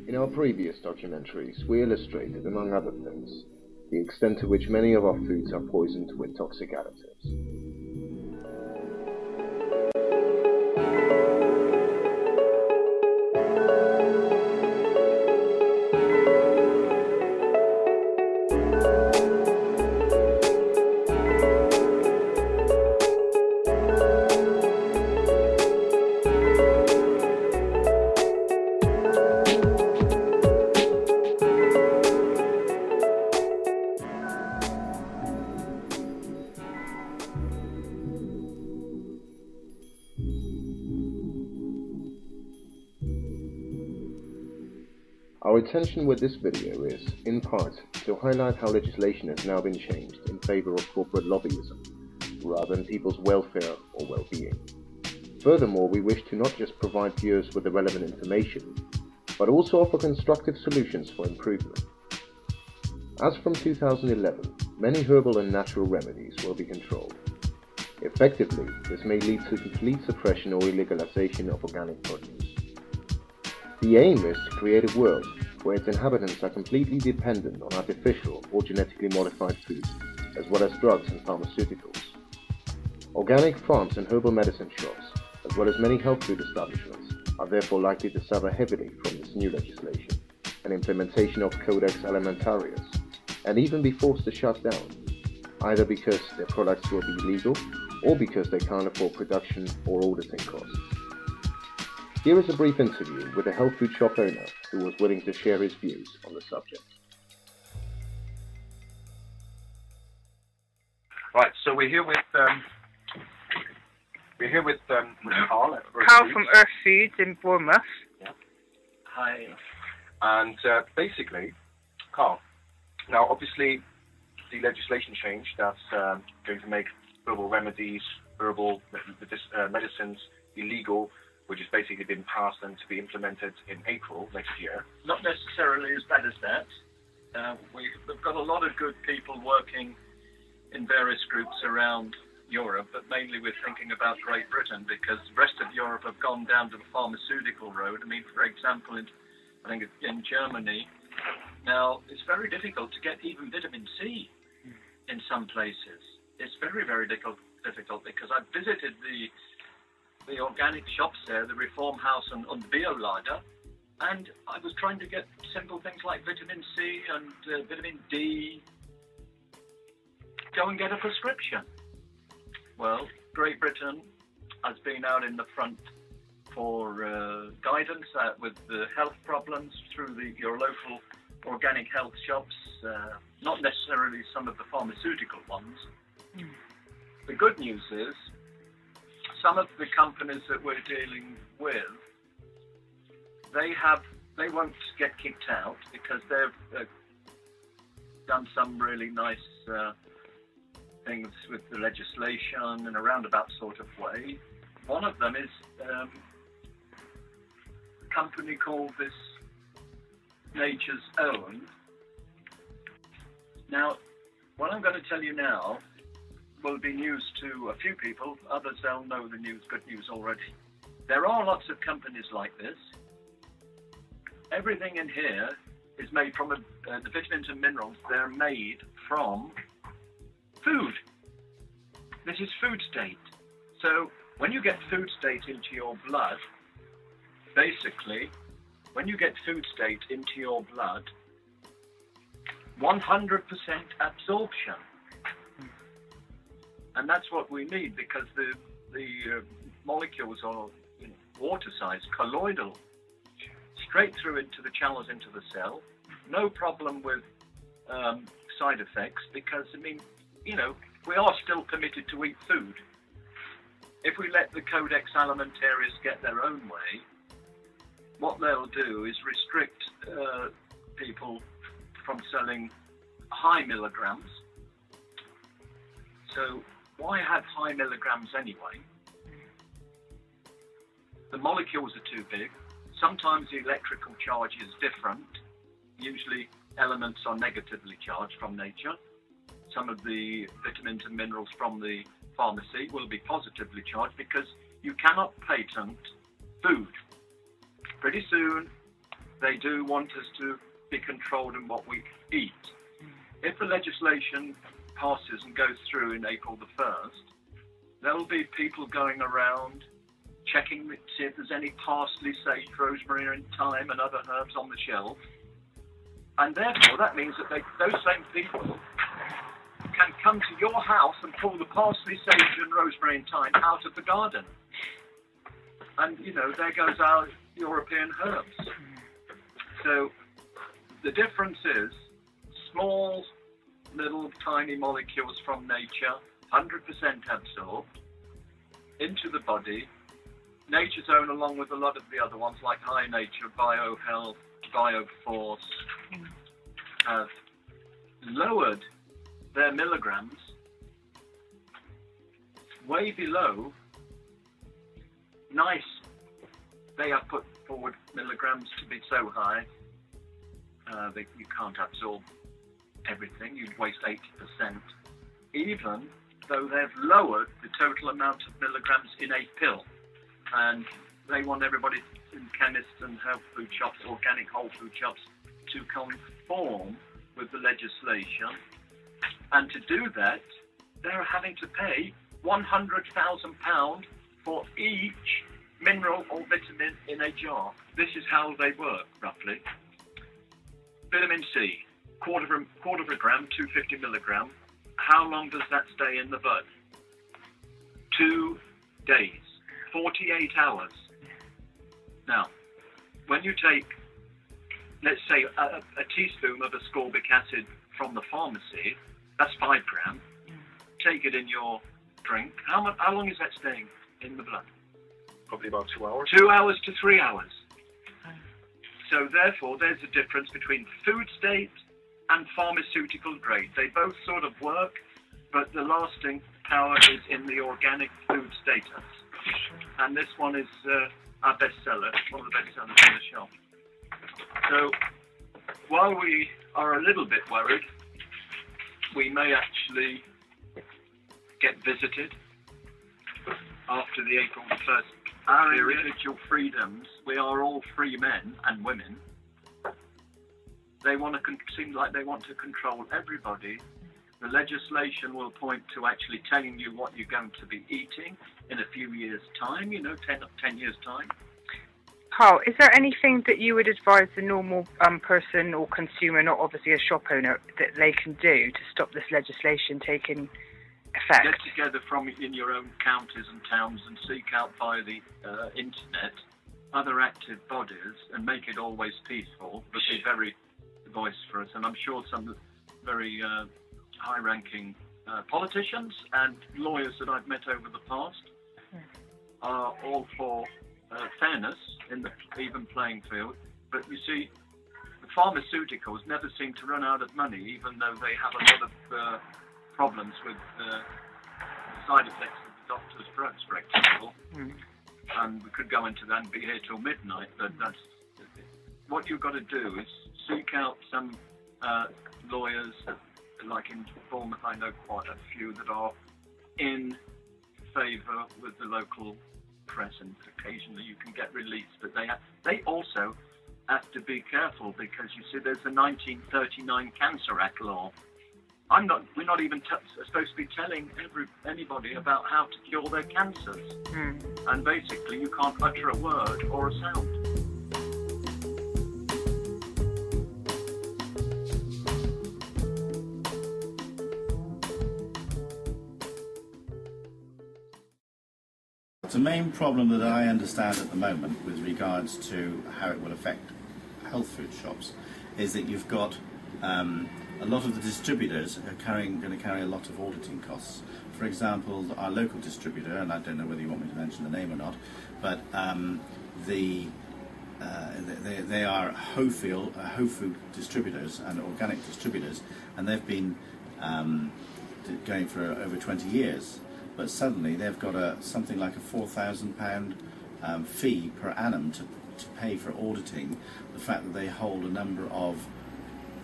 In our previous documentaries, we illustrated, among other things, the extent to which many of our foods are poisoned with toxic additives. Our intention with this video is, in part, to highlight how legislation has now been changed in favor of corporate lobbyism, rather than people's welfare or well-being. Furthermore, we wish to not just provide viewers with the relevant information, but also offer constructive solutions for improvement. As from 2011, many herbal and natural remedies will be controlled. Effectively, this may lead to complete suppression or illegalization of organic produce. The aim is to create a world where its inhabitants are completely dependent on artificial or genetically modified food, as well as drugs and pharmaceuticals. Organic farms and herbal medicine shops, as well as many health food establishments, are therefore likely to suffer heavily from this new legislation and implementation of Codex Alimentarius, and even be forced to shut down, either because their products will be illegal or because they can't afford production or auditing costs. Here is a brief interview with a health food shop owner who was willing to share his views on the subject. Right, so we're here with Carl. Carl from Earth Foods in Bournemouth. Yeah. Hi. And basically, Carl, now obviously the legislation change that's going to make herbal remedies, herbal medicines illegal, which has basically been passed and to be implemented in April next year. Not necessarily as bad as that. We've got a lot of good people working in various groups around Europe, but mainly we're thinking about Great Britain because the rest of Europe have gone down to the pharmaceutical road. I mean, for example, I think in Germany, now it's very difficult to get even vitamin C in some places. It's very, very difficult because I've visited the organic shops there, the Reform House and Biolager, and I was trying to get simple things like vitamin C and vitamin D. Go and get a prescription. Well, Great Britain has been out in the front for guidance with the health problems through your local organic health shops, not necessarily some of the pharmaceutical ones. The good news is, some of the companies that we're dealing with, they won't get kicked out because they've done some really nice things with the legislation in a roundabout sort of way. One of them is a company called this Nature's Own. Now, what I'm going to tell you now will be news to a few people, others they'll know the news, good news already. There are lots of companies like this. Everything in here is made from the vitamins and minerals, they're made from food. This is food state. So when you get food state into your blood, basically, when you get food state into your blood, 100% absorption. And that's what we need because the molecules are water-sized, colloidal, straight through into the channels into the cell. No problem with side effects because, I mean, we are still permitted to eat food. If we let the Codex Alimentarius get their own way, what they'll do is restrict people from selling high milligrams. So why have high milligrams anyway? The molecules are too big. Sometimes the electrical charge is different. Usually elements are negatively charged from nature. Some of the vitamins and minerals from the pharmacy will be positively charged because you cannot patent food. Pretty soon, they do want us to be controlled in what we eat. If the legislation passes and goes through in April the 1st, there will be people going around checking to see if there's any parsley, sage, rosemary and thyme and other herbs on the shelf. And therefore that means that those same people can come to your house and pull the parsley, sage and rosemary and thyme out of the garden. And, you know, there goes our European herbs. So the difference is small, little, tiny molecules from nature, 100% absorbed into the body. Nature's own, along with a lot of the other ones like High Nature, BioHealth, BioForce, have lowered their milligrams way below nice. They have put forward milligrams to be so high that you can't absorb everything. You'd waste 80%, even though they've lowered the total amount of milligrams in a pill. And they want everybody in chemists and health food shops, organic whole food shops, to conform with the legislation. And to do that, they're having to pay £100,000 for each mineral or vitamin in a jar. This is how they work, roughly. Vitamin C, quarter of a gram, 250 milligram. How long does that stay in the blood? 2 days, 48 hours. Now, when you take, let's say, a teaspoon of ascorbic acid from the pharmacy, that's 5 grams. Take it in your drink. How long is that staying in the blood? Probably about 2 hours. 2 hours to 3 hours. So therefore, there's a difference between food state and pharmaceutical grade. They both sort of work, but the lasting power is in the organic food status. And this one is our bestseller, one of the best sellers on the shelf. So while we are a little bit worried, we may actually get visited after the April the 1st. Our individual freedoms, we are all free men and women. They want to seem like they want to control everybody. The legislation will point to actually telling you what you're going to be eating in a few years' time, 10 years' time. Carl, is there anything that you would advise the normal person or consumer, not obviously a shop owner, that they can do to stop this legislation taking effect? Get together in your own counties and towns and seek out via the internet other active bodies and make it always peaceful, but be very boisterous. And I'm sure some very high-ranking politicians and lawyers that I've met over the past are all for fairness in the even playing field. But you see, the pharmaceuticals never seem to run out of money, even though they have a lot of problems with side effects of the doctor's drugs, for example. And we could go into that and be here till midnight, but that's what you've got to do is seek out some lawyers, like in Bournemouth I know quite a few that are in favour with the local press, and occasionally you can get released, but they also have to be careful, because you see there's the 1939 Cancer Act law. We're not even supposed to be telling anybody about how to cure their cancers. And basically you can't utter a word or a sound. The main problem that I understand at the moment with regards to how it will affect health food shops is that you've got a lot of the distributors are going to carry a lot of auditing costs. For example, our local distributor, and I don't know whether you want me to mention the name or not, but they are whole food distributors and organic distributors, and they've been going for over 20 years. But suddenly they've got something like a £4,000 fee per annum to pay for auditing the fact that they hold a number of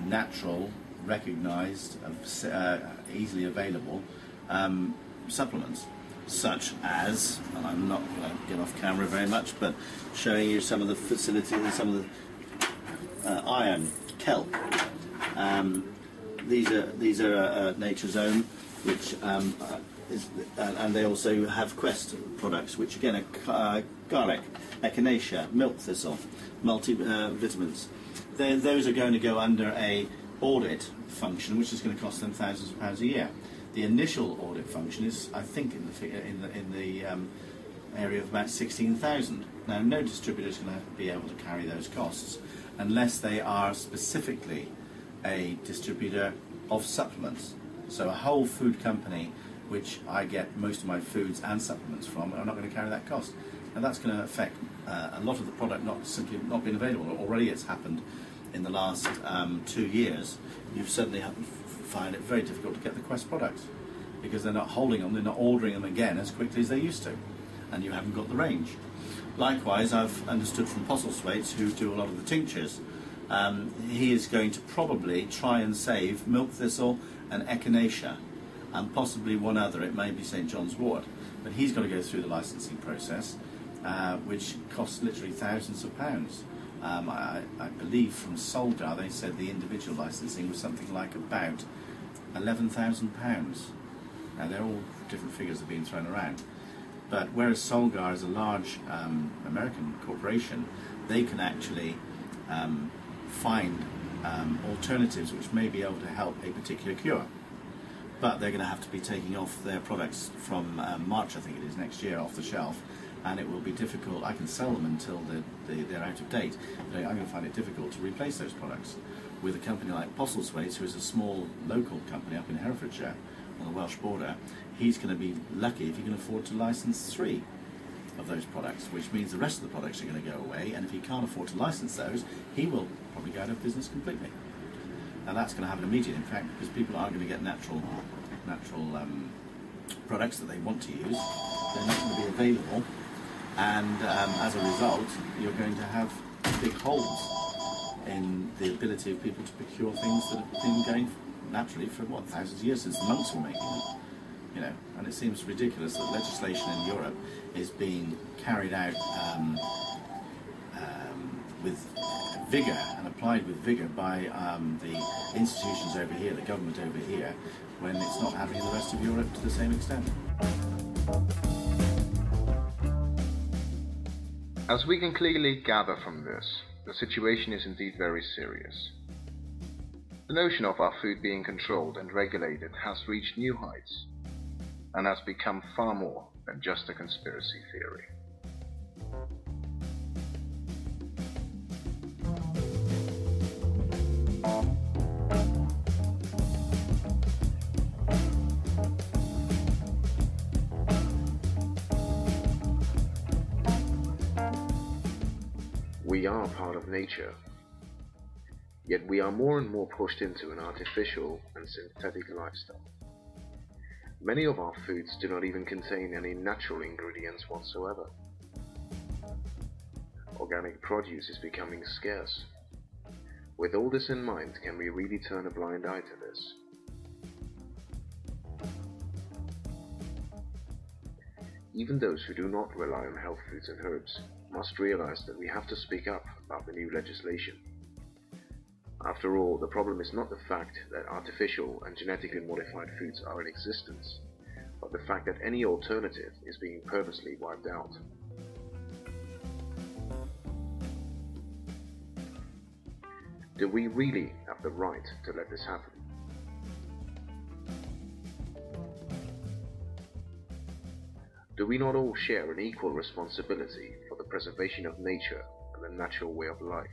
natural, recognised, easily available supplements, such as, and I'm not going to get off camera very much, but showing you some of the facilities and some of the iron, kelp. These are Nature's Own, which and they also have Quest products, which again are garlic, echinacea, milk thistle, multivitamins. Those are going to go under a audit function, which is going to cost them thousands of pounds a year. The initial audit function is, I think, in the area of about 16,000. Now, no distributor is going to be able to carry those costs unless they are specifically a distributor of supplements. So a whole food company, which I get most of my foods and supplements from, are not going to carry that cost. And that's going to affect a lot of the product not being available. Already it's happened in the last 2 years. You've certainly find it very difficult to get the Quest products because they're not holding them, they're not ordering them again as quickly as they used to, and you haven't got the range. Likewise, I've understood from Postlethwaite, who do a lot of the tinctures, he is going to probably try and save milk thistle and echinacea, and possibly one other, it may be St. John's wort, but he's got to go through the licensing process, which costs literally thousands of pounds. I believe from Solgar they said the individual licensing was something like about £11,000. Now they're all different figures that are being thrown around, but whereas Solgar is a large American corporation, they can actually find alternatives which may be able to help a particular cure. But they're going to have to be taking off their products from March, I think it is, next year, off the shelf, and it will be difficult. I can sell them until they're out of date, but I'm going to find it difficult to replace those products. With a company like Postlethwaite, who is a small local company up in Herefordshire on the Welsh border, he's going to be lucky if he can afford to license 3 of those products, which means the rest of the products are going to go away, and if he can't afford to license those, he will probably go out of business completely. And that's going to have an immediate impact because people aren't going to get natural products that they want to use. They're not going to be available, and as a result, you're going to have big holes in the ability of people to procure things that have been going naturally for what, thousands of years, since the monks were making them. You know, and it seems ridiculous that legislation in Europe is being carried out with vigour and applied with vigour by the institutions over here, the government over here, when it's not happening in the rest of Europe to the same extent. As we can clearly gather from this, the situation is indeed very serious. The notion of our food being controlled and regulated has reached new heights and has become far more than just a conspiracy theory. We are part of nature, yet we are more and more pushed into an artificial and synthetic lifestyle. Many of our foods do not even contain any natural ingredients whatsoever. Organic produce is becoming scarce. With all this in mind, can we really turn a blind eye to this? Even those who do not rely on health foods and herbs must realize that we have to speak up about the new legislation. After all, the problem is not the fact that artificial and genetically modified foods are in existence, but the fact that any alternative is being purposely wiped out. Do we really have the right to let this happen? Do we not all share an equal responsibility for the preservation of nature and the natural way of life?